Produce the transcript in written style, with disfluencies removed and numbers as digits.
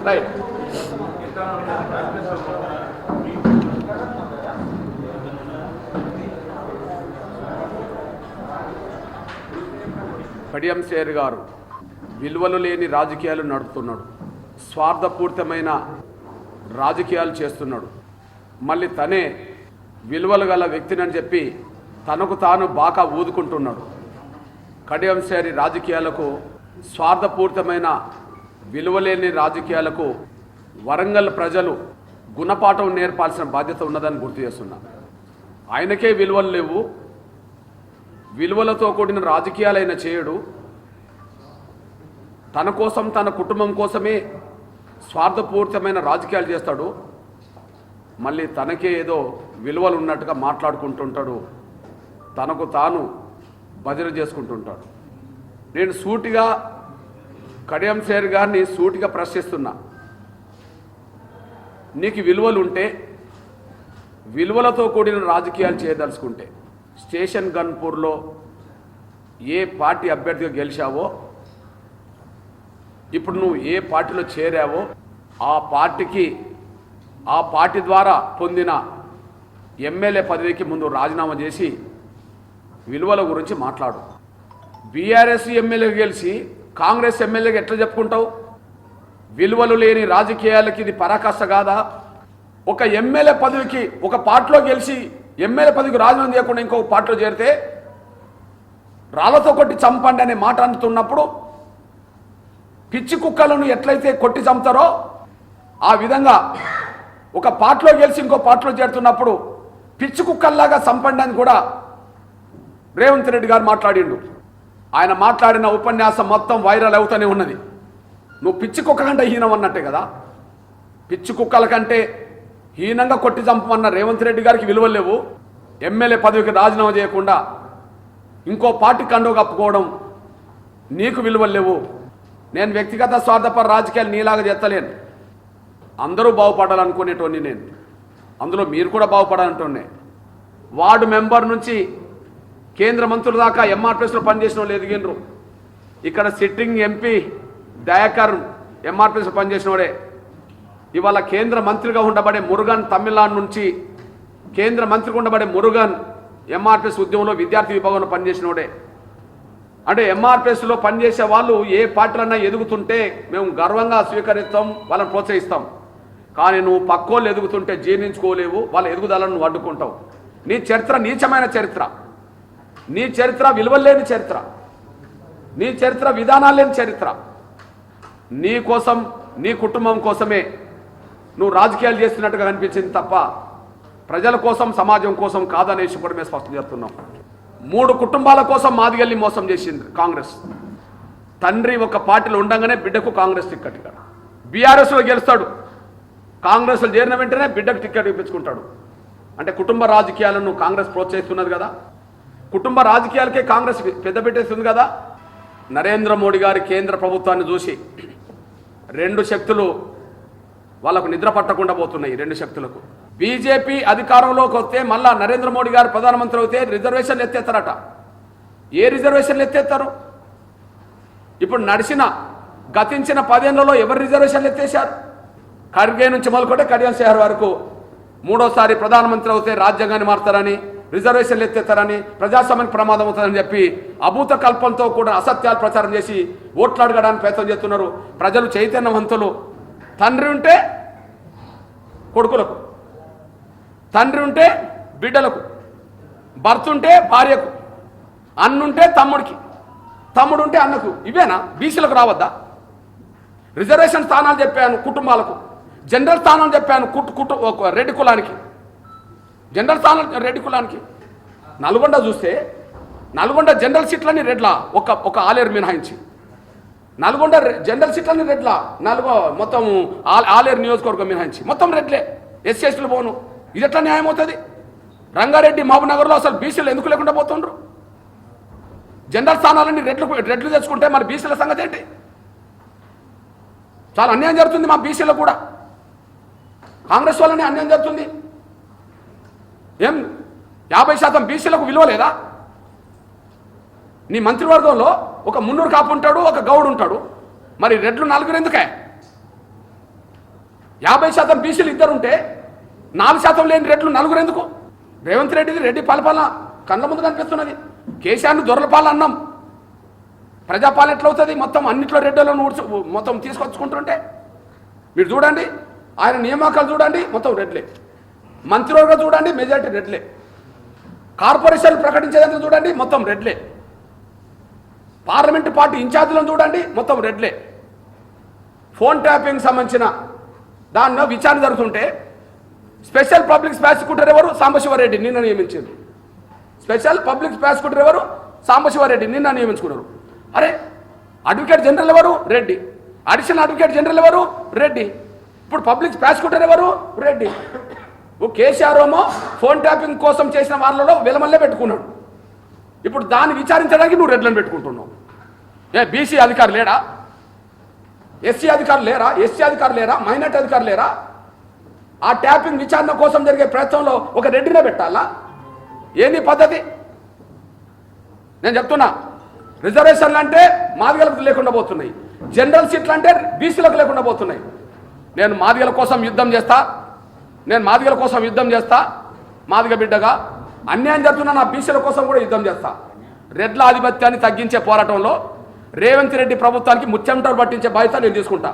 Right. Kadiyam Srihari గారు విలువలు లేని రాజకీయాలు నడుపుతున్నాడు, స్వార్థపూరితమైన రాజకీయాలు చేస్తున్నాడు. మళ్ళీ తనే విలువలు గల వ్యక్తినని చెప్పి తనకు తాను బాగా ఊదుకుంటున్నాడు. కడియం శ్రీహరి రాజకీయాలకు, స్వార్థపూరితమైన విలువలేని రాజకీయాలకు వరంగల్ ప్రజలు గుణపాఠం నేర్పాల్సిన బాధ్యత ఉన్నదని గుర్తు చేస్తున్నా. ఆయనకే విలువలు లేవు, విలువలతో కూడిన రాజకీయాలైన చేయడు. తన కోసం, తన కుటుంబం కోసమే స్వార్థపూరితమైన రాజకీయాలు చేస్తాడు. మళ్ళీ తనకే ఏదో విలువలు ఉన్నట్టుగా మాట్లాడుకుంటుంటాడు, తనకు తాను భజన చేసుకుంటుంటాడు. నేను సూటిగా కడియం శ్రీహరి గారిని సూటిగా ప్రశ్నిస్తున్నా. నీకు విలువలు ఉంటే, విలువలతో కూడిన రాజకీయాలు చేయదలుచుకుంటే, స్టేషన్ గన్పూర్లో ఏ పార్టీ అభ్యర్థిగా గెలిచావో, ఇప్పుడు నువ్వు ఏ పార్టీలో చేరావో ఆ పార్టీ ద్వారా పొందిన ఎమ్మెల్యే పదవికి ముందు రాజీనామా చేసి విలువల గురించి మాట్లాడు. బీఆర్ఎస్ ఎమ్మెల్యేగా గెలిచి కాంగ్రెస్ ఎమ్మెల్యేగా ఎట్లా చెప్పుకుంటావు? విలువలు లేని రాజకీయాలకి ఇది పరాకాష్ట కాదా? ఒక ఎమ్మెల్యే పదవికి ఒక పార్టీలో గెలిచి ఎమ్మెల్యే పదవికి రాజీనామా చేయకుండా ఇంకొక పార్టీలో చేరితే రాళ్లతో కొట్టి చంపండి అనే మాట అంటున్నప్పుడు, పిచ్చి కుక్కలను ఎట్లయితే కొట్టి చంపుతారో ఆ విధంగా ఒక పార్టీలో గెలిచి ఇంకో పార్టీలో చేరుతున్నప్పుడు పిచ్చి కుక్కల్లాగా చంపండి అని కూడా రేవంత్ రెడ్డి గారు మాట్లాడిండు. ఆయన మాట్లాడిన ఉపన్యాసం మొత్తం వైరల్ అవుతూనే ఉన్నది. నువ్వు పిచ్చి కుక్క కంటే హీనం అన్నట్టే కదా. పిచ్చి కుక్కల కంటే హీనంగా కొట్టి చంపమన్న రేవంత్ రెడ్డి గారికి విలువలు లేవు. ఎమ్మెల్యే పదవికి రాజీనామా చేయకుండా ఇంకో పార్టీ కండువ కప్పుకోవడం నీకు విలువలు లేవు. నేను వ్యక్తిగత స్వార్థపర రాజకీయాలు నీలాగా చేస్తలేను. అందరూ బాగుపడాలనుకునేటోని నేను, అందులో మీరు కూడా బాగుపడాలంటోనే. వార్డు మెంబర్ నుంచి కేంద్ర మంత్రుల దాకా ఎంఆర్పిఎస్లో పనిచేసిన వాళ్ళు ఎదిగినరు. ఇక్కడ సిట్టింగ్ ఎంపీ దయాకర్ ఎంఆర్పిఎస్లో పనిచేసిన వాడే. ఇవాళ కేంద్ర మంత్రిగా ఉండబడే మురుగన్, తమిళనాడు నుంచి కేంద్ర మంత్రిగా ఉండబడే మురుగన్ ఎంఆర్పిఎస్ ఉద్యమంలో విద్యార్థి విభాగంలో పనిచేసిన వాడే. అంటే ఎంఆర్పిఎస్లో పనిచేసే వాళ్ళు ఏ పార్టీలన్నా ఎదుగుతుంటే మేము గర్వంగా స్వీకరిస్తాం, వాళ్ళని ప్రోత్సహిస్తాం. కానీ నువ్వు పక్కోళ్ళు ఎదుగుతుంటే జీర్ణించుకోలేవు, వాళ్ళ ఎదుగుదలను నువ్వు అడ్డుకుంటావు. నీ చరిత్ర నీచమైన చరిత్ర, నీ చరిత్ర విలువలేని చరిత్ర, నీ చరిత్ర విధానాలు లేని చరిత్ర. నీ కోసం, నీ కుటుంబం కోసమే నువ్వు రాజకీయాలు చేస్తున్నట్టుగా కనిపించింది తప్ప ప్రజల కోసం, సమాజం కోసం కాదనేసి కూడా మేము స్పష్టం చేస్తున్నాం. 3 కుటుంబాల కోసం మాదిగల్ని మోసం చేసింది కాంగ్రెస్. తండ్రి ఒక పార్టీలో ఉండగానే బిడ్డకు కాంగ్రెస్ టికెట్, బీఆర్ఎస్లో గెలుస్తాడు, కాంగ్రెస్లో చేరిన వెంటనే బిడ్డకు టికెట్ ఇప్పించుకుంటాడు. అంటే కుటుంబ రాజకీయాలను కాంగ్రెస్ ప్రోత్సహిస్తున్నది కదా. కుటుంబ రాజకీయాలకే కాంగ్రెస్ పెద్ద పెట్టేస్తుంది కదా. నరేంద్ర మోడీ గారి కేంద్ర ప్రభుత్వాన్ని చూసి 2 శక్తులు వాళ్ళకు నిద్ర పట్టకుండా పోతున్నాయి. 2 శక్తులకు బీజేపీ అధికారంలోకి వస్తే మళ్ళా నరేంద్ర మోడీ గారు ప్రధానమంత్రి అయితే రిజర్వేషన్లు ఎత్తేస్తారట. ఏ రిజర్వేషన్లు ఎత్తేస్తారు? ఇప్పుడు గతించిన 10 ఏళ్లలో ఎవరు రిజర్వేషన్లు ఎత్తేసారు? ఖర్గే నుంచి మొదలుకుంటే కడియం శ్రీహరి వరకు 3వ ప్రధానమంత్రి అవుతే రాజ్యాంగాన్ని మారుతారని, రిజర్వేషన్లు ఎత్తేస్తారని, ప్రజాస్వామ్యానికి ప్రమాదం అవుతుందని చెప్పి అభూత కల్పంతో కూడా అసత్యాలు ప్రచారం చేసి ఓట్లు అడగడానికి ప్రయత్నం చేస్తున్నారు. ప్రజలు చైతన్యవంతులు. తండ్రి ఉంటే కొడుకులకు, తండ్రి ఉంటే బిడ్డలకు, భర్త ఉంటే భార్యకు, అన్నుంటే తమ్ముడికి, తమ్ముడు ఉంటే అన్నకు. ఇవేనా? బీసీలకు రావద్దా? రిజర్వేషన్ స్థానాలు చెప్పాను కుటుంబాలకు, జనరల్ స్థానాలు చెప్పాను రెడ్డి కులానికి, జనరల్ స్థానాలు రెడ్డి కులానికి. నల్గొండ చూస్తే నల్గొండ జనరల్ సీట్లని రెడ్ల ఒక ఆలేరు మినహాయించి నల్గొండ జనరల్ సీట్లని రెడ్ల మొత్తం ఆలేరు నియోజకవర్గం మినహాయించి మొత్తం రెడ్లే ఎస్సీ ఎస్టీలు పోను. ఇది ఎట్లా న్యాయం అవుతుంది? రంగారెడ్డి మహబూబ్నగర్లో అసలు బీసీలు ఎందుకు లేకుండా పోతుండ్రు? జనరల్ స్థానాలన్నీ రెడ్లు తెచ్చుకుంటే మరి బీసీల సంగతి ఏంటి? చాలా అన్యాయం జరుగుతుంది మా బీసీలో కూడా. కాంగ్రెస్ వాళ్ళని అన్యాయం జరుగుతుంది. ఏం 50% బీసీలకు విలువ లేదా? నీ మంత్రివర్గంలో ఒక మున్నూరు కాపు ఉంటాడు, ఒక గౌడు ఉంటాడు. మరి రెడ్లు 4 ఎందుకే? 50% బీసీలు 2 ఉంటే 4% లేని రెడ్లు 4 ఎందుకు? రేవంత్ రెడ్డిది రెడ్డి పాలన కళ్ళ ముందు కనిపిస్తున్నది. కేసీఆర్ను దొరల పాలన అన్నాం. ప్రజాపాలన ఎట్లా అవుతుంది? మొత్తం అన్నింటిలో రెడ్డిలను మొత్తం తీసుకొచ్చుకుంటుంటే మీరు చూడండి. ఆయన నియామకాలు చూడండి, మొత్తం రెడ్లే. మంత్రివర్గం చూడండి, మెజారిటీ రెడ్లే. కార్పొరేషన్లు ప్రకటించేదాన్ని చూడండి, మొత్తం రెడ్లే. పార్లమెంటు పార్టీ ఇన్ఛార్జీలను చూడండి, మొత్తం రెడ్లే. ఫోన్ ట్యాపింగ్ సంబంధించిన దానిలో విచారణ జరుగుతుంటే స్పెషల్ పబ్లిక్ ప్రాసిక్యూటర్ ఎవరు? సాంబశివరెడ్డి నిన్న నియమించారు. స్పెషల్ పబ్లిక్ ప్రాసిక్యూటర్ ఎవరు? సాంబశివరెడ్డి నిన్న నియమించుకున్నారు. అరే, అడ్వకేట్ జనరల్ ఎవరు? రెడ్డి. అడిషనల్ అడ్వకేట్ జనరల్ ఎవరు? రెడ్డి. ఇప్పుడు పబ్లిక్ ప్రాసిక్యూటర్ ఎవరు? రెడ్డి. కేసీఆర్ ఏమో ఫోన్ ట్యాపింగ్ కోసం చేసిన వాళ్ళలో విలమల్లే పెట్టుకున్నాడు. ఇప్పుడు దాన్ని విచారించడానికి నువ్వు రెడ్లను పెట్టుకుంటున్నావు. బీసీ అధికారు లేడా? ఎస్సీ అధికారులు లేరా? ఎస్సీ అధికారులు లేరా? మైనార్టీ అధికారులు లేరా? ఆ ట్యాపింగ్ విచారణ కోసం జరిగే ప్రయత్నంలో ఒక రెడ్డినే పెట్టాలా? ఏంది పద్ధతి? నేను చెప్తున్నా, రిజర్వేషన్లు అంటే మాదిగలకు లేకుండా పోతున్నాయి, జనరల్ సీట్లు అంటే బీసీలకు లేకుండా పోతున్నాయి. నేను మాదిగల కోసం యుద్ధం చేస్తా. మాదిగ బిడ్డగా అన్యాయం జరుగుతున్నా నా బీసీల కోసం కూడా యుద్ధం చేస్తా. రెడ్ల ఆధిపత్యాన్ని తగ్గించే పోరాటంలో రేవంత్ రెడ్డి ప్రభుత్వానికి ముచ్చెమటలు పట్టించే బాధ్యత నేను తీసుకుంటా.